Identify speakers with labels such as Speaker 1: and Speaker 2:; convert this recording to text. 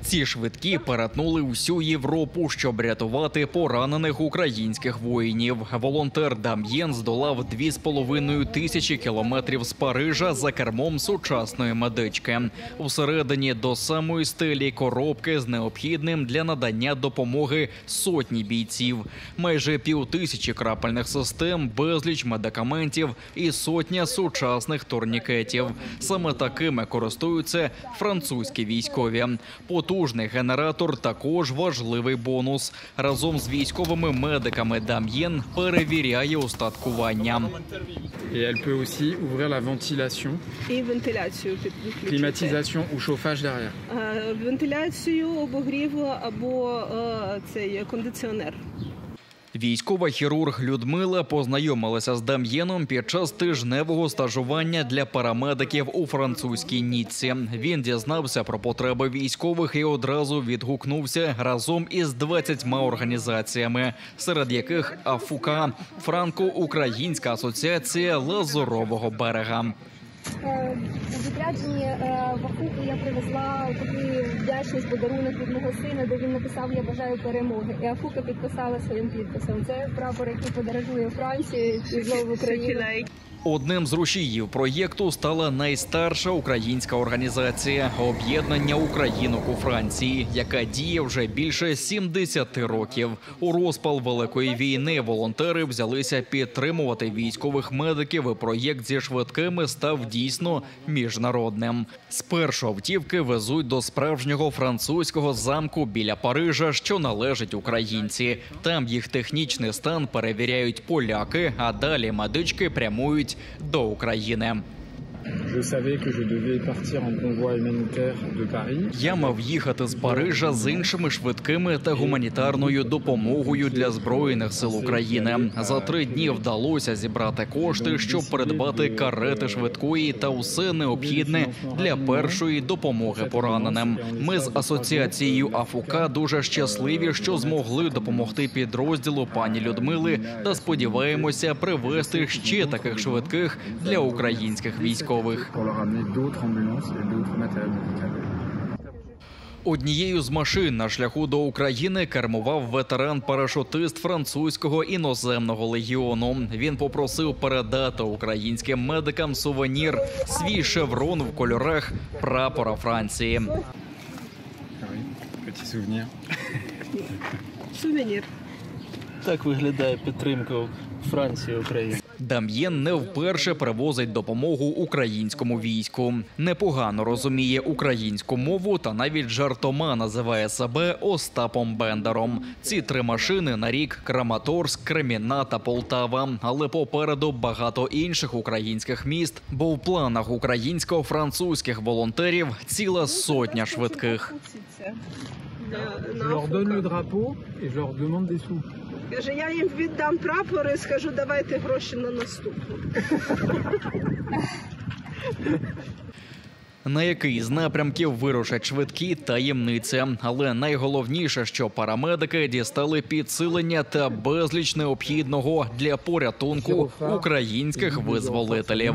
Speaker 1: Ці швидкі перетнули всю Європу, щоб рятувати поранених українських воїнів. Волонтер Дам'єн здолав 2500 кілометрів з Парижа за кермом сучасної медички. Всередині до самої стелі коробки з необхідним для надання допомоги сотні бійців. Майже 5000 крапельних систем, безліч медикаментів і сотня сучасних турнікетів. Саме такими користуються французькі військові. Потужний генератор – також важливий бонус. Разом з військовими медиками Дам'єн перевіряє устаткування.
Speaker 2: Et elle peut aussi ouvrir la ventilation,
Speaker 3: І вентиляцію підключити.
Speaker 2: climatisation ou chauffage derrière.
Speaker 3: Вентиляцію, обогрів або цей кондиціонер.
Speaker 1: Військова хірург Людмила познайомилася з Дам'єном під час тижневого стажування для парамедиків у французькій Ніцці. Він дізнався про потреби військових і одразу відгукнувся разом із 20 організаціями, серед яких АФУКА – Франко-Українська асоціація Лазурового берега.
Speaker 4: У відрядженні в Афуку я привезла такий вдячний подарунок від мого сина, де він написав «Я бажаю перемоги». І Афука підписала своїм підписом. Це прапор, який подорожує Франції і знову в Україну.
Speaker 1: Одним з рушіїв проєкту стала найстарша українська організація – Об'єднання українок у Франції, яка діє вже більше 70 років. У розпал Великої війни волонтери взялися підтримувати військових медиків, і проєкт зі швидкими став дійсно міжнародним. Спершу автівки везуть до справжнього французького замку біля Парижа, що належить українці. Там їх технічний стан перевіряють поляки, а далі медички прямують до України. Я мав їхати з Парижа з іншими швидкими та гуманітарною допомогою для Збройних сил України. За 3 дні вдалося зібрати кошти, щоб придбати карети швидкої та усе необхідне для першої допомоги пораненим. Ми з асоціацією АФУКА дуже щасливі, що змогли допомогти підрозділу пані Людмили та сподіваємося привезти ще таких швидких для українських військових. Однією з машин на шляху до України кермував ветеран-парашутист французького іноземного легіону. Він попросив передати українським медикам сувенір – свій шеврон в кольорах прапора Франції.
Speaker 3: Сувенір.
Speaker 5: Так виглядає підтримка Франції України.
Speaker 1: Дам'єн не вперше привозить допомогу українському війську. Непогано розуміє українську мову та навіть жартома називає себе Остапом Бендером. Ці 3 машини на рік – Краматорськ, Кремінна та Полтава. Але попереду багато інших українських міст, бо в планах українсько-французьких волонтерів ціла сотня швидких.
Speaker 3: Каже, я їм віддам прапори, скажу, давайте гроші на наступну.
Speaker 1: На який з напрямків вирушать швидкі – таємниця. Але найголовніше, що парамедики дістали підсилення та безліч необхідного для порятунку українських визволителів.